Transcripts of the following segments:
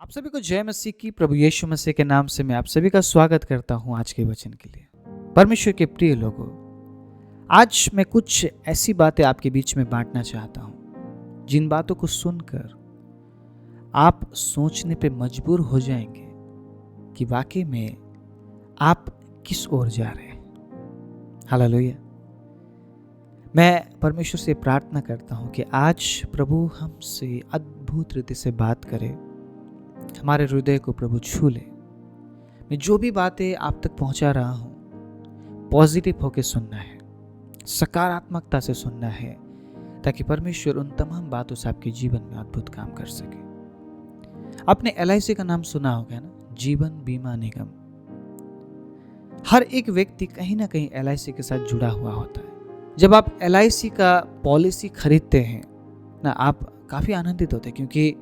आप सभी को जय मसीह की। प्रभु यीशु मसीह के नाम से मैं आप सभी का स्वागत करता हूं आज के वचन के लिए। परमेश्वर के प्रिय लोगों, आज मैं कुछ ऐसी बातें आपके बीच में बांटना चाहता हूं जिन बातों को सुनकर आप सोचने पे मजबूर हो जाएंगे कि वाकई में आप किस ओर जा रहे हैं। हालेलुया। मैं परमेश्वर से प्रार्थना करता हूं कि आज प्रभु हमसे अद्भुत रीति से बात करे, हमारे हृदय को प्रभु छू ले। मैं जो भी बातें आप तक पहुंचा रहा हूं पॉजिटिव होकर सुनना है, सकारात्मकता से सुनना है, ताकि परमेश्वर उन तमाम बातों से आपके जीवन में अद्भुत काम कर सके। आपने LIC का नाम सुना होगा ना, जीवन बीमा निगम। हर एक व्यक्ति कहीं ना कहीं LIC के साथ जुड़ा हुआ होता है। जब आप LIC का पॉलिसी खरीदते हैं ना, आप काफ़ी आनंदित होते हैं, क्योंकि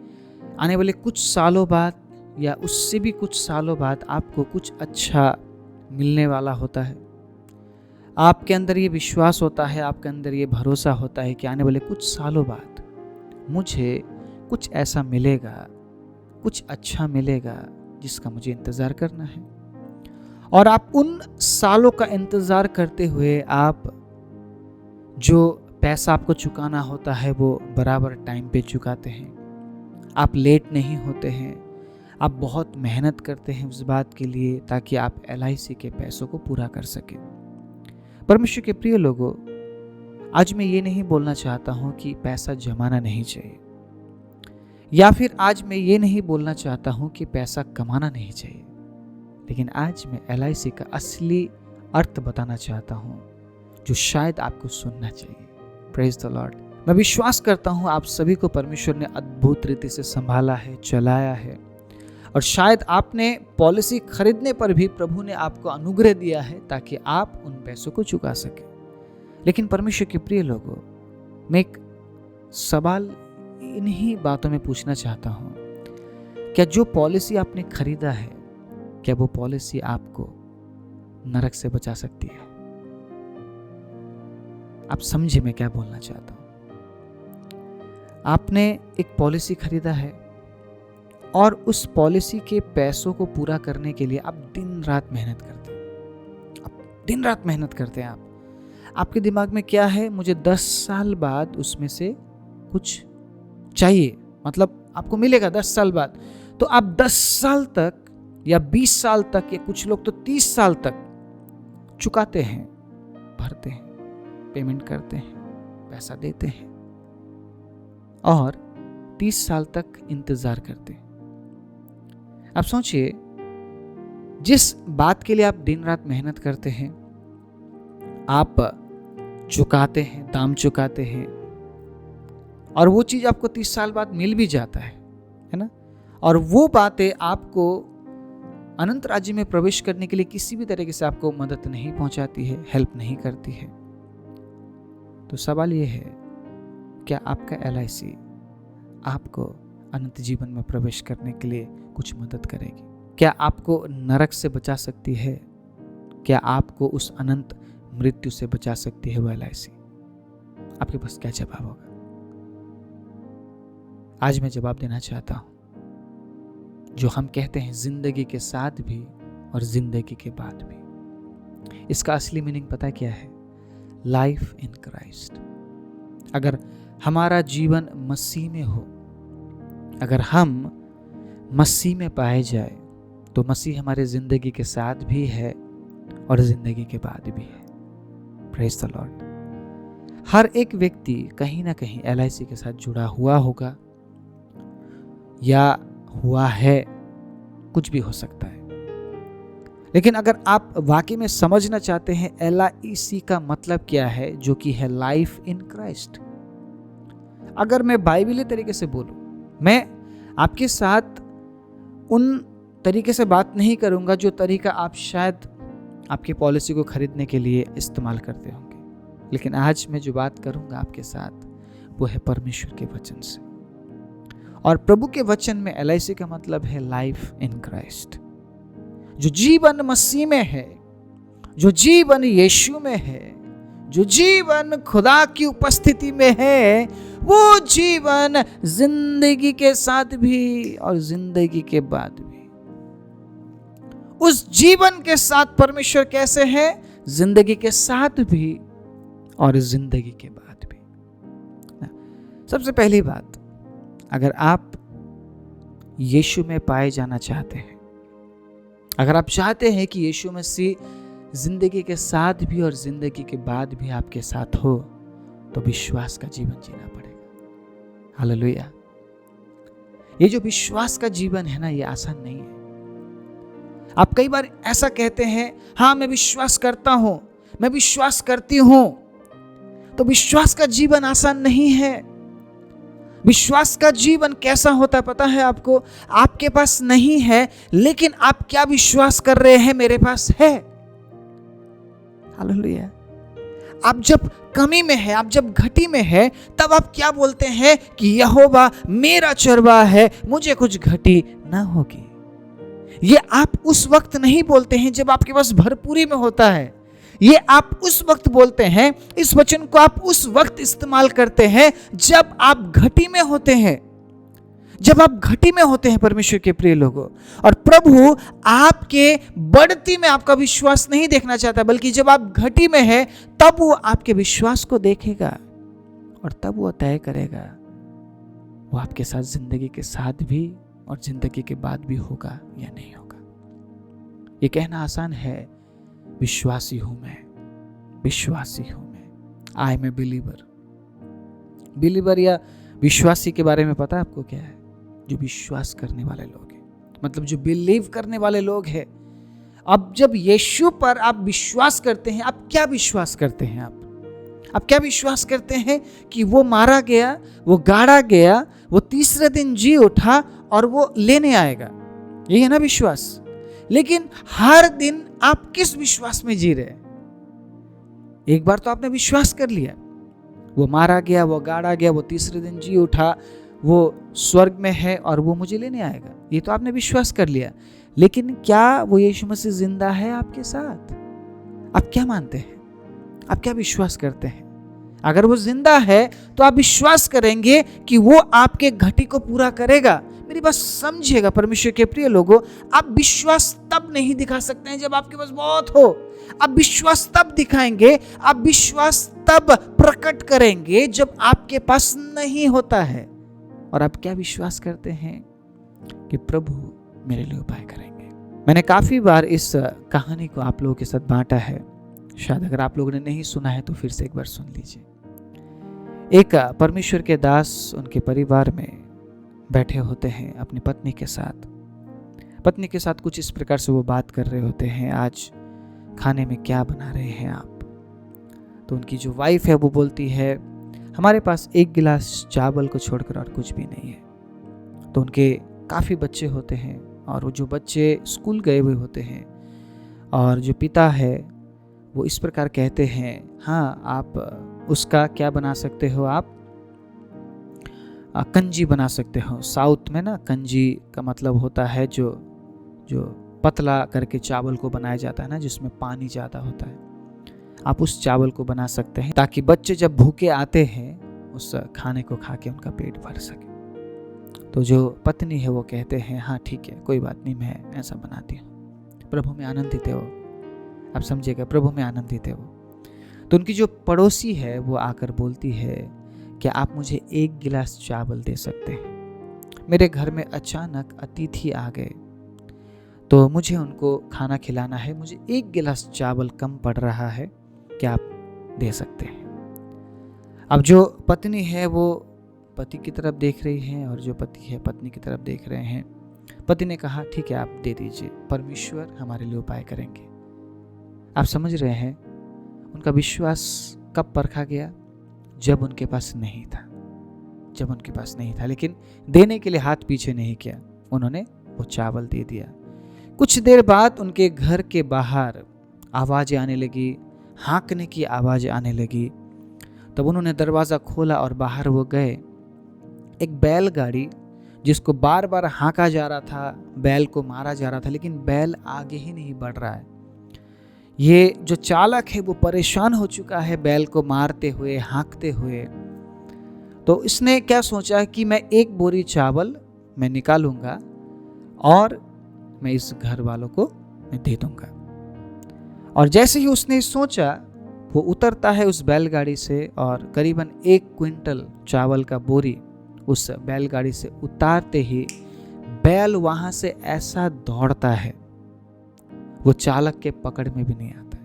आने वाले कुछ सालों बाद या उससे भी कुछ सालों बाद आपको कुछ अच्छा मिलने वाला होता है। आपके अंदर ये विश्वास होता है, आपके अंदर ये भरोसा होता है कि आने वाले कुछ सालों बाद मुझे कुछ ऐसा मिलेगा, कुछ अच्छा मिलेगा जिसका मुझे इंतज़ार करना है। और आप उन सालों का इंतज़ार करते हुए आप जो पैसा आपको चुकाना होता है वो बराबर टाइम पे चुकाते हैं। आप लेट नहीं होते हैं। आप बहुत मेहनत करते हैं उस बात के लिए ताकि आप LIC के पैसों को पूरा कर सकें। परमेश्वर के प्रिय लोगों, आज मैं ये नहीं बोलना चाहता हूँ कि पैसा जमाना नहीं चाहिए, या फिर आज मैं ये नहीं बोलना चाहता हूँ कि पैसा कमाना नहीं चाहिए, लेकिन आज मैं LIC का असली अर्थ बताना चाहता हूँ जो शायद आपको सुनना चाहिए। Praise the Lord. मैं विश्वास करता हूँ आप सभी को परमेश्वर ने अद्भुत रीति से संभाला है, चलाया है, और शायद आपने पॉलिसी खरीदने पर भी प्रभु ने आपको अनुग्रह दिया है ताकि आप उन पैसों को चुका सके। लेकिन परमेश्वर के प्रिय लोगों, मैं एक सवाल इन्हीं बातों में पूछना चाहता हूँ, क्या जो पॉलिसी आपने खरीदा है, क्या वो पॉलिसी आपको नरक से बचा सकती है? आप समझे मैं क्या बोलना चाहता हूँ। आपने एक पॉलिसी खरीदा है और उस पॉलिसी के पैसों को पूरा करने के लिए आप दिन रात मेहनत करते हैं। आप दिन रात मेहनत करते हैं। आपके दिमाग में क्या है, मुझे 10 साल बाद उसमें से कुछ चाहिए, मतलब आपको मिलेगा 10 साल बाद। तो आप 10 साल तक या 20 साल तक या कुछ लोग तो 30 साल तक चुकाते हैं, भरते हैं, पेमेंट करते हैं, पैसा देते हैं और 30 साल तक इंतजार करते हैं। आप सोचिए, जिस बात के लिए आप दिन रात मेहनत करते हैं, आप चुकाते हैं, दाम चुकाते हैं, और वो चीज़ आपको 30 साल बाद मिल भी जाता है ना, और वो बातें आपको अनंत राज्य में प्रवेश करने के लिए किसी भी तरीके से आपको मदद नहीं पहुंचाती है, हेल्प नहीं करती है। तो सवाल ये है, क्या आपका LIC आपको अनंत जीवन में प्रवेश करने के लिए कुछ मदद करेगी? क्या आपको नरक से बचा सकती है? क्या आपको उस अनंत मृत्यु से बचा सकती है वो LIC? आपके पास क्या जवाब होगा? आज मैं जवाब देना चाहता हूं, जो हम कहते हैं जिंदगी के साथ भी और जिंदगी के बाद भी। इसका असली मीनिंग पता क्या है? Life in Christ. अगर हमारा जीवन मसीह में हो, अगर हम मसीह में पाए जाए, तो मसीह हमारे जिंदगी के साथ भी है और जिंदगी के बाद भी है। Praise the Lord. हर एक व्यक्ति कहीं ना कहीं LIC के साथ जुड़ा हुआ होगा या हुआ है, कुछ भी हो सकता है। लेकिन अगर आप वाकई में समझना चाहते हैं LIC का मतलब क्या है, जो कि है लाइफ इन क्राइस्ट। अगर मैं बाइबली तरीके से बोलूं, मैं आपके साथ उन तरीके से बात नहीं करूंगा जो तरीका आप शायद आपकी पॉलिसी को खरीदने के लिए इस्तेमाल करते होंगे, लेकिन आज मैं जो बात करूंगा आपके साथ वो है परमेश्वर के वचन से। और प्रभु के वचन में LIC का मतलब है लाइफ इन क्राइस्ट। जो जीवन मसीह में है, जो जीवन यीशु में है, जो जीवन खुदा की उपस्थिति में है, वो जीवन जिंदगी के साथ भी और जिंदगी के बाद भी। उस जीवन के साथ परमेश्वर कैसे है? जिंदगी के साथ भी और जिंदगी के बाद भी। सबसे पहली बात, अगर आप यीशु में पाए जाना चाहते हैं, अगर आप चाहते हैं कि यीशु मसीह जिंदगी के साथ भी और जिंदगी के बाद भी आपके साथ हो, तो विश्वास का जीवन जीना पड़ेगा। हालेलुया। ये जो विश्वास का जीवन है ना, ये आसान नहीं है। आप कई बार ऐसा कहते हैं, हाँ मैं विश्वास करता हूं, मैं विश्वास करती हूं, तो विश्वास का जीवन आसान नहीं है। विश्वास का जीवन कैसा होता है पता है आपको? आपके पास नहीं है, लेकिन आप क्या विश्वास कर रहे हैं? मेरे पास है। हालेलुया। आप जब कमी में है, आप जब घटी में है, तब आप क्या बोलते हैं कि यहोवा मेरा चरवाहा है, मुझे कुछ घटी ना होगी। ये आप उस वक्त नहीं बोलते हैं जब आपके पास भरपूरी में होता है। ये आप उस वक्त बोलते हैं, इस वचन को आप उस वक्त इस्तेमाल करते हैं जब आप घटी में होते हैं, जब आप घटी में होते हैं परमेश्वर के प्रिय लोगों। और प्रभु आपके बढ़ती में आपका विश्वास नहीं देखना चाहता, बल्कि जब आप घटी में है तब वो आपके विश्वास को देखेगा और तब वो तय करेगा वो आपके साथ जिंदगी के साथ भी और जिंदगी के बाद भी होगा या नहीं होगा। ये कहना आसान है, विश्वासी हूं मैं, विश्वासी हूं मैं, I am a believer. Believer या विश्वासी के बारे में पता है आपको क्या है? जो विश्वास करने वाले लोग हैं, मतलब जो बिलीव करने वाले लोग हैं। अब जब यीशु पर आप विश्वास करते हैं, आप क्या विश्वास करते हैं? आप क्या विश्वास करते हैं? कि वो मारा गया, वो गाड़ा गया, वो तीसरे दिन जी उठा और वो लेने आएगा। यही है ना विश्वास। लेकिन हर दिन आप किस विश्वास में जी रहे हैं? एक बार तो आपने विश्वास कर लिया, वो मारा गया, वो गाड़ा गया, वो तीसरे दिन जी उठा, वो स्वर्ग में है और वो मुझे लेने आएगा, ये तो आपने विश्वास कर लिया। लेकिन क्या वो यीशु मसीह जिंदा है आपके साथ? आप क्या मानते हैं? आप क्या विश्वास करते हैं? अगर वो जिंदा है तो आप विश्वास करेंगे कि वो आपके घटी को पूरा करेगा। मेरी बात समझिएगा परमेश्वर के प्रिय लोगों, आप विश्वास तब नहीं दिखा सकते हैं जब आपके पास बहुत हो। आप विश्वास तब दिखाएंगे, आप विश्वास तब प्रकट करेंगे जब आपके पास नहीं होता है। और आप क्या विश्वास करते हैं? कि प्रभु मेरे लिए उपाय करेंगे। मैंने काफी बार इस कहानी को आप लोगों के साथ बांटा है, शायद अगर आप लोगों ने नहीं सुना है तो फिर से एक बार सुन लीजिए। एक परमेश्वर के दास उनके परिवार में बैठे होते हैं अपनी पत्नी के साथ कुछ इस प्रकार से वो बात कर रहे होते हैं, आज खाने में क्या बना रहे हैं आप? तो उनकी जो वाइफ है वो बोलती है, हमारे पास एक गिलास चावल को छोड़कर और कुछ भी नहीं है। तो उनके काफ़ी बच्चे होते हैं और वो जो बच्चे स्कूल गए हुए होते हैं, और जो पिता है वो इस प्रकार कहते हैं, हाँ आप उसका क्या बना सकते हो? आप कंजी बना सकते हो। साउथ में ना कंजी का मतलब होता है जो पतला करके चावल को बनाया जाता है ना, जिसमें पानी ज़्यादा होता है। आप उस चावल को बना सकते हैं ताकि बच्चे जब भूखे आते हैं उस खाने को खा के उनका पेट भर सके। तो जो पत्नी है वो कहते हैं, हाँ ठीक है, कोई बात नहीं, मैं ऐसा बनाती हूँ। प्रभु में आनंदित हो, आप समझिएगा, प्रभु में आनंदित हो। तो उनकी जो पड़ोसी है वो आकर बोलती है, क्या आप मुझे एक गिलास चावल दे सकते हैं? मेरे घर में अचानक अतिथि आ गए तो मुझे उनको खाना खिलाना है, मुझे एक गिलास चावल कम पड़ रहा है, क्या आप दे सकते हैं? अब जो पत्नी है वो पति की तरफ देख रही है और जो पति है पत्नी की तरफ देख रहे हैं। पति ने कहा, ठीक है आप दे दीजिए, परमेश्वर हमारे लिए उपाय करेंगे। आप समझ रहे हैं उनका विश्वास कब परखा गया? जब उनके पास नहीं था, लेकिन देने के लिए हाथ पीछे नहीं किया, उन्होंने वो चावल दे दिया। कुछ देर बाद उनके घर के बाहर आवाज़ें आने लगी, हाँकने की आवाज़ आने लगी। तब उन्होंने दरवाज़ा खोला और बाहर वो गए। एक बैलगाड़ी जिसको बार बार हाँका जा रहा था, बैल को मारा जा रहा था, लेकिन बैल आगे ही नहीं बढ़ रहा है। ये जो चालक है वो परेशान हो चुका है बैल को मारते हुए, हाँकते हुए। तो इसने क्या सोचा कि मैं एक बोरी चावल मैं निकालूंगा और मैं इस घर वालों को मैं दे दूंगा। और जैसे ही उसने सोचा, वो उतरता है उस बैलगाड़ी से और करीबन 1 क्विंटल चावल का बोरी उस बैलगाड़ी से उतारते ही बैल वहां से ऐसा दौड़ता है, वो चालक के पकड़ में भी नहीं आता है।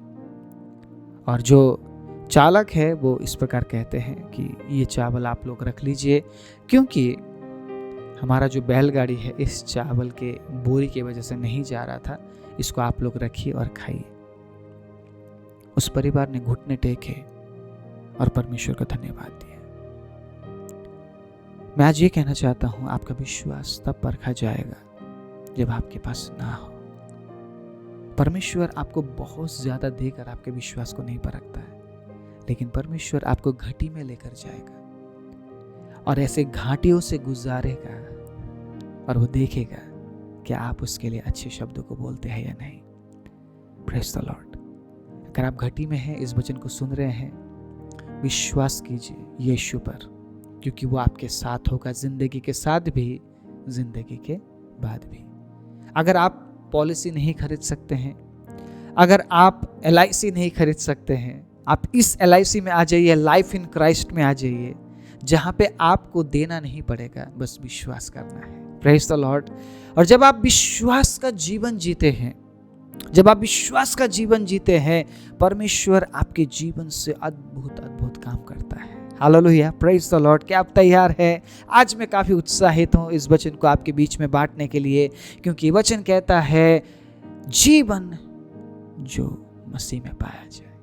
और जो चालक है वो इस प्रकार कहते हैं कि ये चावल आप लोग रख लीजिए, क्योंकि हमारा जो बैलगाड़ी है इस चावल के बोरी की वजह से नहीं जा रहा था, इसको आप लोग रखिए और खाइए। उस परिवार ने घुटने टेके और परमेश्वर का धन्यवाद दिया। मैं आज ये कहना चाहता हूं, आपका विश्वास तब परखा जाएगा जब आपके पास ना हो। परमेश्वर आपको बहुत ज्यादा देकर आपके विश्वास को नहीं परखता है, लेकिन परमेश्वर आपको घाटी में लेकर जाएगा और ऐसे घाटियों से गुजारेगा और वो देखेगा कि आप उसके लिए अच्छे शब्दों को बोलते हैं या नहीं। Praise the Lord. अगर आप घाटी में हैं, इस वचन को सुन रहे हैं, विश्वास कीजिए यीशु पर, क्योंकि वो आपके साथ होगा, जिंदगी के साथ भी, जिंदगी के बाद भी। अगर आप पॉलिसी नहीं खरीद सकते हैं, अगर आप LIC नहीं खरीद सकते हैं, आप इस LIC में आ जाइए, लाइफ इन क्राइस्ट में आ जाइए, जहां पे आपको देना नहीं पड़ेगा, बस विश्वास करना है। Praise the Lord. और जब आप विश्वास का जीवन जीते हैं, जब आप विश्वास का जीवन जीते हैं, परमेश्वर आपके जीवन से अद्भुत अद्भुत काम करता है। Hallelujah, praise the Lord. क्या आप तैयार हैं? आज मैं काफ़ी उत्साहित हूँ इस वचन को आपके बीच में बांटने के लिए, क्योंकि वचन कहता है जीवन जो मसीह में पाया जाए,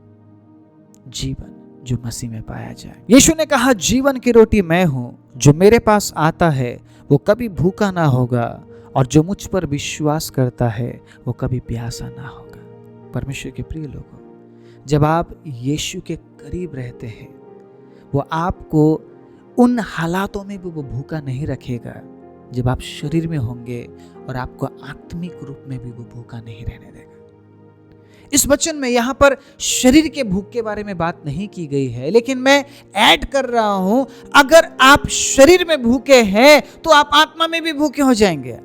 जीवन जो मसीह में पाया जाए। यीशु ने कहा, जीवन की रोटी मैं हूँ, जो मेरे पास आता है वो कभी भूखा ना होगा, और जो मुझ पर विश्वास करता है वो कभी प्यासा ना होगा। परमेश्वर के प्रिय लोगों, जब आप यीशु के करीब रहते हैं, वो आपको उन हालातों में भी वो भूखा नहीं रखेगा जब आप शरीर में होंगे, और आपको आत्मिक रूप में भी वो भूखा नहीं रहने देगा। इस वचन में यहाँ पर शरीर के भूख के बारे में बात नहीं की गई है, लेकिन मैं ऐड कर रहा हूं, अगर आप शरीर में भूखे हैं तो आप आत्मा में भी भूखे हो जाएंगे।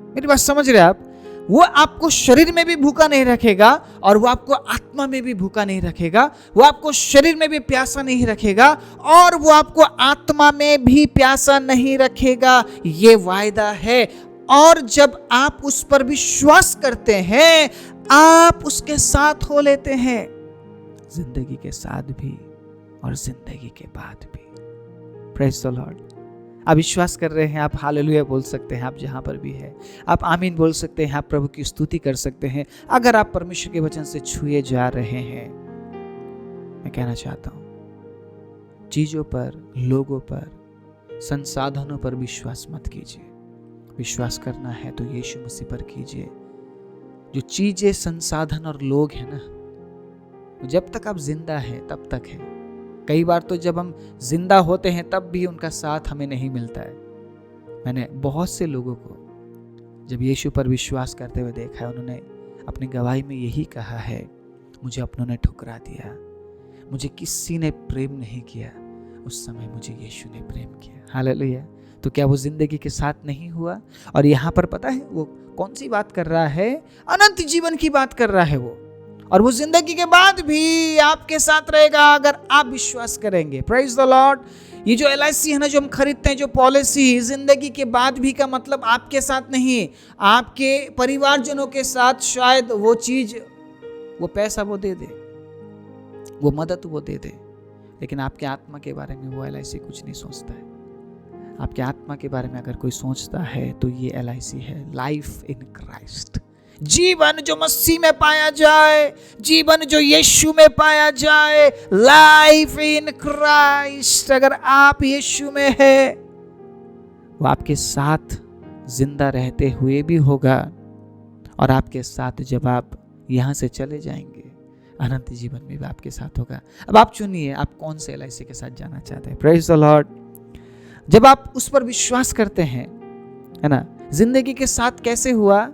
मेरी बात समझ रहे आप? वो आपको शरीर में भी भूखा नहीं रखेगा और वो आपको आत्मा में भी भूखा नहीं रखेगा। वो आपको शरीर में भी प्यासा नहीं रखेगा और वो आपको आत्मा में भी प्यासा नहीं रखेगा। ये वायदा है। और जब आप उस पर विश्वास करते हैं, आप उसके साथ हो लेते हैं, जिंदगी के साथ भी और जिंदगी के बाद भी। Praise the Lord. आप विश्वास कर रहे हैं, आप हालेलुया बोल सकते हैं, आप जहां पर भी है आप आमीन बोल सकते हैं, आप प्रभु की स्तुति कर सकते हैं। अगर आप परमेश्वर के वचन से छुए जा रहे हैं, मैं कहना चाहता हूं, चीजों पर, लोगों पर, संसाधनों पर विश्वास मत कीजिए। विश्वास करना है तो यीशु मसीह पर कीजिए। जो चीजें, संसाधन और लोग हैं ना, जब तक आप जिंदा हैं तब तक है। कई बार तो जब हम जिंदा होते हैं तब भी उनका साथ हमें नहीं मिलता है। मैंने बहुत से लोगों को जब यीशु पर विश्वास करते हुए देखा है, उन्होंने अपनी गवाही में यही कहा है, मुझे अपनों ने ठुकरा दिया, मुझे किसी ने प्रेम नहीं किया, उस समय मुझे यीशु ने प्रेम किया। हालेलुया। तो क्या वो जिंदगी के साथ नहीं हुआ? और यहाँ पर पता है वो कौन सी बात कर रहा है? अनंत जीवन की बात कर रहा है वो। और वो जिंदगी के बाद भी आपके साथ रहेगा अगर आप विश्वास करेंगे। Praise the Lord. ये जो LIC है ना, जो हम खरीदते हैं, जो पॉलिसी, जिंदगी के बाद भी का मतलब आपके साथ नहीं, आपके परिवारजनों के साथ। शायद वो चीज, वो पैसा वो दे दे, वो मदद वो दे दे, लेकिन आपके आत्मा के बारे में वो LIC कुछ नहीं सोचता है। आपके आत्मा के बारे में अगर कोई सोचता है तो ये LIC है, लाइफ इन क्राइस्ट। जीवन जो मसीह में पाया जाए, जीवन जो यीशु में पाया जाए, लाइफ इन क्राइस्ट। अगर आप यीशु में है, वो आपके साथ जिंदा रहते हुए भी होगा, और आपके साथ जब आप यहां से चले जाएंगे, अनंत जीवन में भी आपके साथ होगा। अब आप चुनिए, आप कौन से LIC के साथ जाना चाहते हैं। Praise the Lord. जब आप उस पर विश्वास करते हैं, है ना, जिंदगी के साथ कैसे हुआ?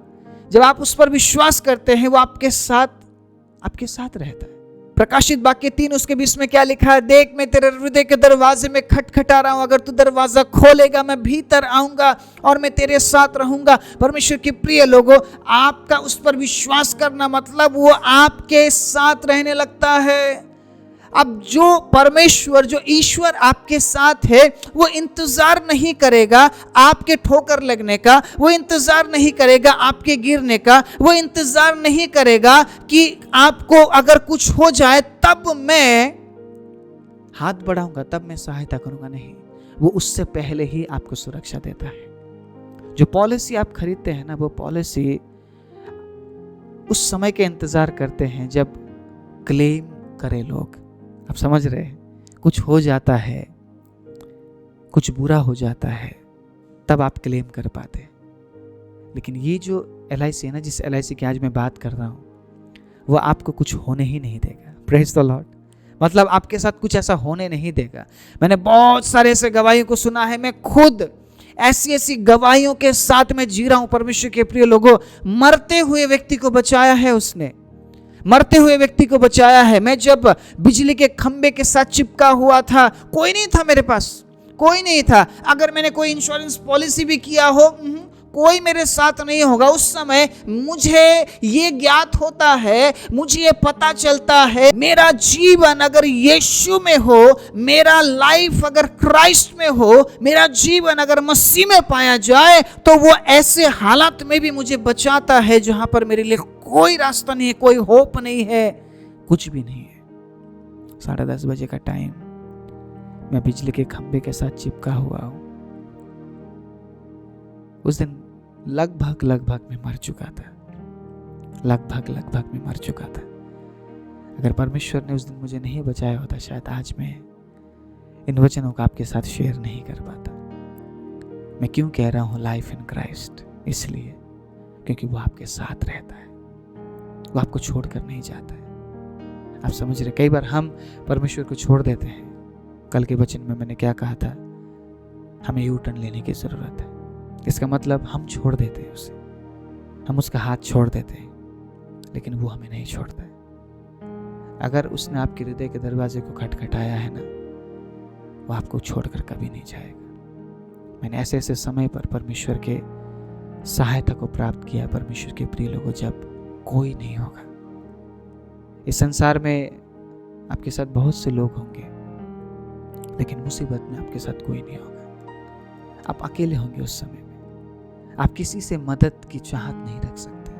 जब आप उस पर विश्वास करते हैं, वो आपके साथ रहता है। प्रकाशित वाक्य 3 उसके 20 में क्या लिखा है? देख मैं तेरे हृदय के दरवाजे में खटखटा रहा हूं, अगर तू दरवाजा खोलेगा मैं भीतर आऊंगा और मैं तेरे साथ रहूंगा। परमेश्वर के प्रिय लोगों, आपका उस पर विश्वास करना मतलब वो आपके साथ रहने लगता है। अब जो परमेश्वर, जो ईश्वर आपके साथ है, वो इंतजार नहीं करेगा आपके ठोकर लगने का, वो इंतजार नहीं करेगा आपके गिरने का, वो इंतजार नहीं करेगा कि आपको अगर कुछ हो जाए तब मैं हाथ बढ़ाऊंगा, तब मैं सहायता करूंगा। नहीं, वो उससे पहले ही आपको सुरक्षा देता है। जो पॉलिसी आप खरीदते हैं ना, वो पॉलिसी उस समय के इंतजार करते हैं जब क्लेम करे लोग। आप समझ रहे हैं? कुछ हो जाता है, कुछ बुरा हो जाता है, तब आप क्लेम कर पाते हैं। लेकिन ये जो LIC है ना, जिस LIC की आज मैं बात कर रहा हूँ, वो आपको कुछ होने ही नहीं देगा। Praise the Lord. मतलब आपके साथ कुछ ऐसा होने नहीं देगा। मैंने बहुत सारे ऐसे गवाहियों को सुना है, मैं खुद ऐसी ऐसी गवाहियों के साथ में जी रहा हूं। परमेश्वर के प्रिय लोगों, मरते हुए व्यक्ति को बचाया है उसने, मरते हुए व्यक्ति को बचाया है। मैं जब बिजली के खंबे के साथ चिपका हुआ था, कोई नहीं था मेरे पास, कोई नहीं था। अगर मैंने कोई इंश्योरेंस पॉलिसी भी किया हो, कोई मेरे साथ नहीं होगा। उस समय मुझे ये ज्ञात होता है, मुझे ये पता चलता है, मेरा जीवन अगर यीशु में हो, मेरा लाइफ अगर क्राइस्ट में हो, मेरा जीवन अगर मसीह में पाया जाए, तो वो ऐसे हालात में भी मुझे बचाता है जहां पर मेरे लिए कोई रास्ता नहीं है, कोई होप नहीं है, कुछ भी नहीं है। 10:30 बजे का टाइम, मैं बिजली के खंबे के साथ चिपका हुआ हूं। उस दिन लगभग मैं मर चुका था, लगभग मैं मर चुका था। अगर परमेश्वर ने उस दिन मुझे नहीं बचाया होता, शायद आज मैं इन वचनों को आपके साथ शेयर नहीं कर पाता। मैं क्यों कह रहा हूं लाइफ इन क्राइस्ट? इसलिए क्योंकि वो आपके साथ रहता है, वो आपको छोड़कर नहीं जाता है। आप समझ रहे? कई बार हम परमेश्वर को छोड़ देते हैं। कल के वचन में मैंने क्या कहा था? हमें यू टर्न लेने की जरूरत है। इसका मतलब हम छोड़ देते हैं उसे, हम उसका हाथ छोड़ देते हैं, लेकिन वो हमें नहीं छोड़ता है। अगर उसने आपके हृदय के दरवाजे को खटखटाया है ना, वो आपको छोड़कर कभी नहीं जाएगा। मैंने ऐसे ऐसे समय पर परमेश्वर के सहायता को प्राप्त किया। परमेश्वर के प्रिय लोगों, जब कोई नहीं होगा इस संसार में, आपके साथ बहुत से लोग होंगे, लेकिन मुसीबत में आपके साथ कोई नहीं होगा। आप अकेले होंगे उस समय में, आप किसी से मदद की चाहत नहीं रख सकते।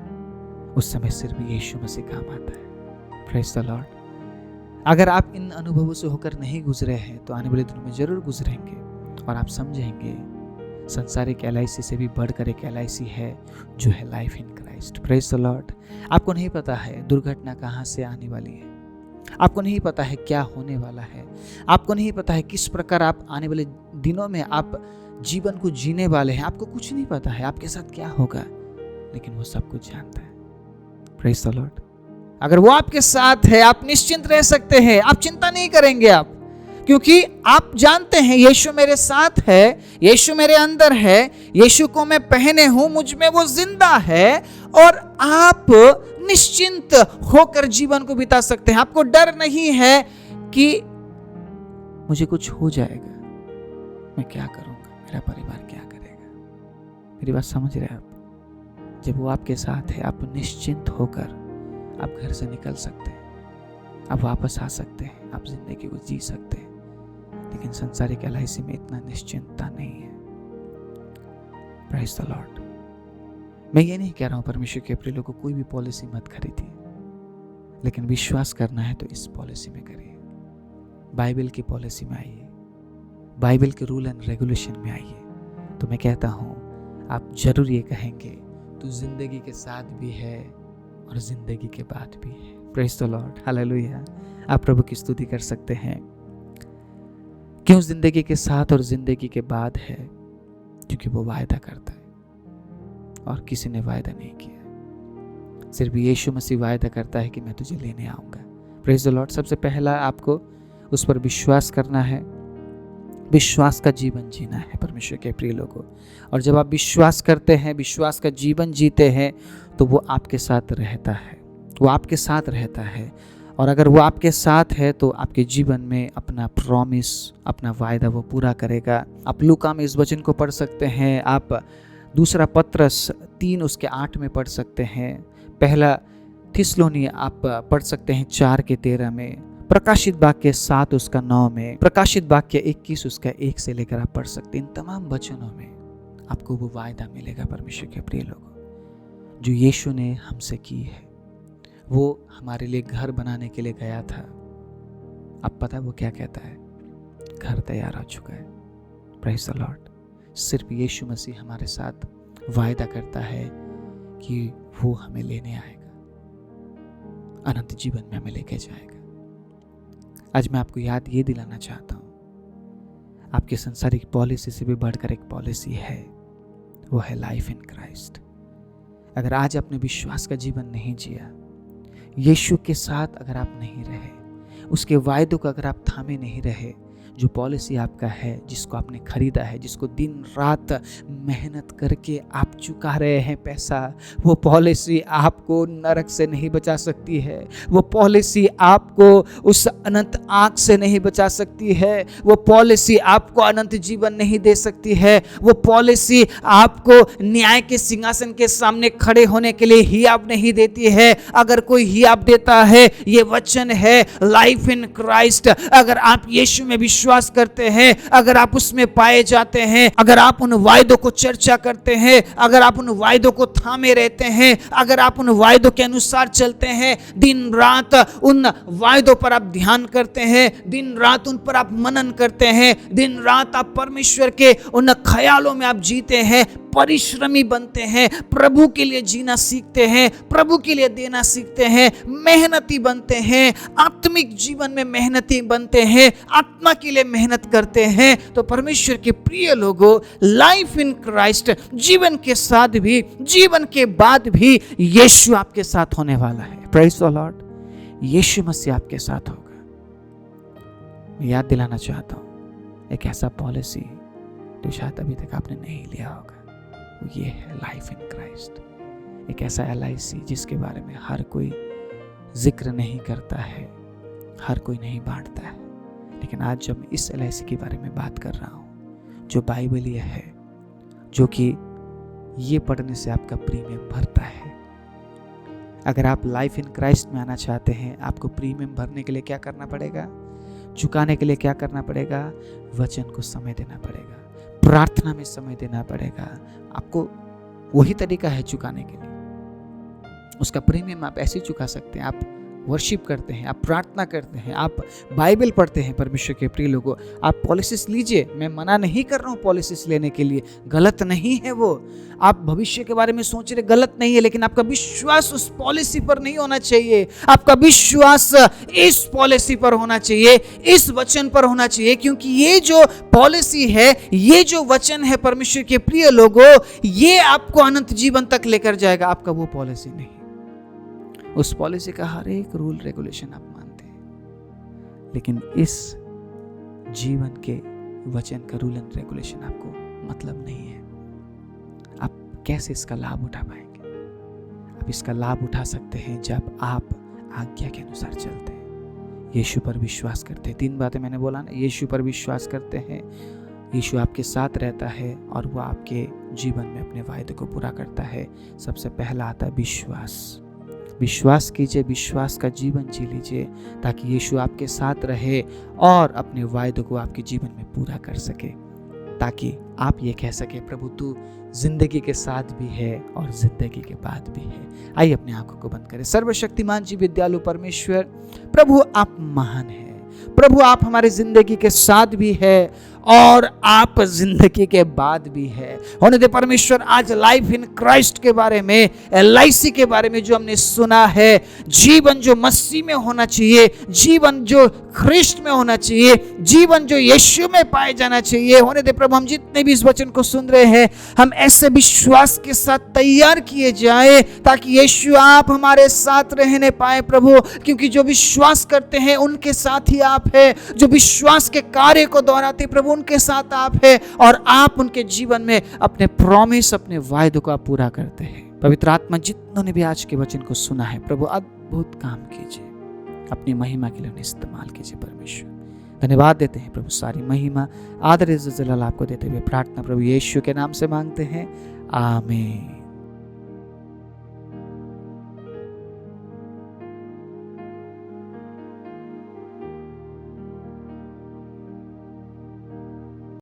उस समय सिर्फ यीशु मसीह काम आता है। Praise the Lord. अगर आप इन अनुभवों से होकर नहीं गुजरे हैं, तो आने वाले दिनों में जरूर गुजरेंगे और आप समझेंगे संसारिक LIC से भी बढ़कर एक LIC है जो है life in Christ. Praise the Lord. आपको नहीं पता है दुर्घटना कहाँ से आने वाली है, आपको नहीं पता है क्या होने वाला है, आपको नहीं पता है किस प्रकार आप आने वाले दिनों में आप जीवन को जीने वाले हैं। आपको कुछ नहीं पता है आपके साथ क्या होगा, लेकिन वो सब कुछ जानता है। Praise the Lord. अगर वो आपके साथ है, आप निश्चिंत रह सकते हैं, आप चिंता नहीं करेंगे आप, क्योंकि आप जानते हैं यीशु मेरे साथ है, यीशु मेरे अंदर है, यीशु को मैं पहने हूं, मुझ में वो जिंदा है, और आप निश्चिंत होकर जीवन को बिता सकते हैं। आपको डर नहीं है कि मुझे कुछ हो जाएगा, मैं क्या करूंगा, मेरा परिवार क्या करेगा। मेरी बात समझ रहे हैं आप? जब वो आपके साथ है, आप निश्चिंत होकर आप घर से निकल सकते हैं, आप वापस आ सकते हैं, आप जिंदगी को जी सकते हैं। लेकिन संसारिक LIC में इतना निश्चिंतता नहीं है। Praise the Lord. मैं ये नहीं कह रहा हूं परमेश्वर के प्रिय लोगों, कोई भी पॉलिसी मत खरीदिए, लेकिन विश्वास करना है तो इस पॉलिसी में करिए। बाइबल की पॉलिसी में आइए, बाइबल के रूल एंड रेगुलेशन में आइए। तो मैं कहता हूं आप जरूर ये कहेंगे, तू जिंदगी के साथ भी है और जिंदगी के बाद भी है। Praise the Lord. हालेलुया। आप प्रभु की स्तुति कर सकते हैं। क्यों जिंदगी के साथ और जिंदगी के बाद है? क्योंकि वो वायदा करता है और किसी ने वायदा नहीं किया। सिर्फ यीशु मसीह वायदा करता है कि मैं तुझे लेने आऊंगा। Praise the Lord. सबसे पहला आपको उस पर विश्वास करना है, विश्वास का जीवन जीना है परमेश्वर के प्रिय लोगों। और जब आप विश्वास करते हैं, विश्वास का जीवन जीते हैं, तो वो आपके साथ रहता है, वो आपके साथ रहता है और अगर वो आपके साथ है तो आपके जीवन में अपना प्रॉमिस, अपना वायदा वो पूरा करेगा। आप लूका में इस वचन को पढ़ सकते हैं, आप दूसरा पत्रस 3 उसके 8 में पढ़ सकते हैं, पहला थिस्सलुनी आप पढ़ सकते हैं 4 के 13 में, प्रकाशित वाक्य 7 उसका 9 में, प्रकाशित वाक्य 21 उसका 1 से लेकर आप पढ़ सकते हैं। इन तमाम वचनों में आपको वो वायदा मिलेगा परमेश्वर के प्रिय लोगों, जो यीशु ने हमसे की है। वो हमारे लिए घर बनाने के लिए गया था। अब पता है वो क्या कहता है? घर तैयार हो चुका है। Praise the Lord. सिर्फ यीशु मसीह हमारे साथ वायदा करता है कि वो हमें लेने आएगा, अनंत जीवन में हमें लेके जाएगा। आज मैं आपको याद ये दिलाना चाहता हूँ, आपके संसारिक पॉलिसी से भी बढ़कर एक पॉलिसी है, वो है लाइफ इन क्राइस्ट। अगर आज आपने विश्वास का जीवन नहीं जिया, यीशु के साथ अगर आप नहीं रहे, उसके वायदों को अगर आप थामे नहीं रहे, जो पॉलिसी आपका है, जिसको आपने खरीदा है, जिसको दिन रात मेहनत करके आप चुका रहे हैं पैसा, वो पॉलिसी आपको नरक से नहीं बचा सकती है। वो पॉलिसी आपको उस अनंत आग से नहीं बचा सकती है। वो पॉलिसी आपको अनंत जीवन नहीं दे सकती है। वो पॉलिसी आपको न्याय के सिंहासन के सामने खड़े होने के लिए हियाब नहीं देती है। अगर कोई हियाब देता है, ये वचन है लाइफ इन क्राइस्ट। अगर आप यीशु में विश्वास करते हैं, अगर आप उसमें पाए जाते हैं, अगर आप उन वायदों को चर्चा करते हैं, अगर आप उन वायदों को थामे रहते हैं, अगर आप उन वायदों के अनुसार चलते हैं, दिन रात उन वायदों पर आप ध्यान करते हैं, दिन रात उन पर आप मनन करते हैं, दिन रात आप परमेश्वर के उन ख्यालों में आप जीते हैं, परिश्रमी बनते हैं, प्रभु के लिए जीना सीखते हैं, प्रभु के लिए देना सीखते हैं, मेहनती बनते हैं, आत्मिक जीवन में मेहनती बनते हैं, आत्मा के लिए मेहनत करते हैं, तो परमेश्वर के प्रिय लोगों, लाइफ इन क्राइस्ट, जीवन के साथ भी, जीवन के बाद भी यीशु आपके साथ होने वाला है। Praise the Lord. Yeshu Masih आपके साथ होगा। मैं याद दिलाना चाहता हूँ एक ऐसा पॉलिसी जो शायद अभी तक आपने नहीं लिया होगा, ये है लाइफ इन क्राइस्ट। एक ऐसा LIC जिसके बारे में हर कोई जिक्र नहीं करता है, हर कोई नहीं बांटता है, लेकिन आज जब मैं इस LIC के बारे में बात कर रहा हूँ, जो बाइबलीय है, जो कि ये पढ़ने से आपका प्रीमियम भरता है। अगर आप लाइफ इन क्राइस्ट में आना चाहते हैं, आपको प्रीमियम भरने के लिए क्या करना पड़ेगा? चुकाने के लिए क्या करना पड़ेगा? वचन को समय देना पड़ेगा, प्रार्थना में समय देना पड़ेगा। आपको वही तरीका है चुकाने के लिए। उसका प्रीमियम आप ऐसे चुका सकते हैं। आप वर्शिप करते हैं, आप प्रार्थना करते हैं, आप बाइबल पढ़ते हैं। परमेश्वर के प्रिय लोगों, आप पॉलिसीज लीजिए। मैं मना नहीं कर रहा हूँ पॉलिसीज लेने के लिए, गलत नहीं है वो। आप भविष्य के बारे में सोच रहे, गलत नहीं है, लेकिन आपका विश्वास उस पॉलिसी पर नहीं होना चाहिए। आपका विश्वास इस पॉलिसी पर होना चाहिए, इस वचन पर होना चाहिए, क्योंकि ये जो पॉलिसी है, ये जो वचन है परमेश्वर के प्रिय लोगों, ये आपको अनंत जीवन तक लेकर जाएगा। आपका वो पॉलिसी नहीं। उस पॉलिसी का हर एक रूल रेगुलेशन आप मानते हैं, लेकिन इस जीवन के वचन का रूल एंड रेगुलेशन आपको मतलब नहीं है। आप कैसे इसका लाभ उठा पाएंगे? आप इसका लाभ उठा सकते हैं जब आप आज्ञा के अनुसार चलते हैं, यीशु पर विश्वास करते हैं। 3 बातें मैंने बोला ना, यीशु पर विश्वास करते हैं, यीशु आपके साथ रहता है और वो आपके जीवन में अपने वायदे को पूरा करता है। सबसे पहला आता है विश्वास। विश्वास कीजिए, विश्वास का जीवन जी लीजिए, ताकि यीशु आपके साथ रहे और अपने वायदों को आपके जीवन में पूरा कर सके, ताकि आप ये कह सके, प्रभु तू जिंदगी के साथ भी है और जिंदगी के बाद भी है। आइए अपने आंखों को बंद करें। सर्वशक्तिमान जी विद्यालु परमेश्वर, प्रभु आप महान हैं। प्रभु आप हमारे जिंदगी के साथ भी है और आप जिंदगी के बाद भी है। होने दे परमेश्वर, आज लाइफ इन क्राइस्ट के बारे में, LIC के बारे में जो हमने सुना है, जीवन जो मसीह में होना चाहिए, जीवन जो ख्रिस्ट में होना चाहिए, जीवन जो यीशु में पाए जाना चाहिए, होने दे प्रभु हम जितने भी इस वचन को सुन रहे हैं, हम ऐसे विश्वास के साथ तैयार किए जाए, ताकि यीशु आप हमारे साथ रहने पाए प्रभु। क्योंकि जो विश्वास करते हैं उनके साथ ही आप है, जो विश्वास के कार्य को दोहराते प्रभु उनके साथ आप है, और आप उनके जीवन में अपने प्रॉमिस, अपने वायदों को आप पूरा करते हैं। पवित्र आत्मा जितनों ने भी आज के वचन को सुना है प्रभु, अद्भुत काम कीजिए, अपनी महिमा के लिए उन्हें इस्तेमाल कीजिए परमेश्वर। धन्यवाद देते हैं प्रभु, सारी महिमा आदर इज़्ज़त जलाल आपको देते हुए प्रार्थना प्रभु यीशु के नाम से मांगते हैं, आमीन।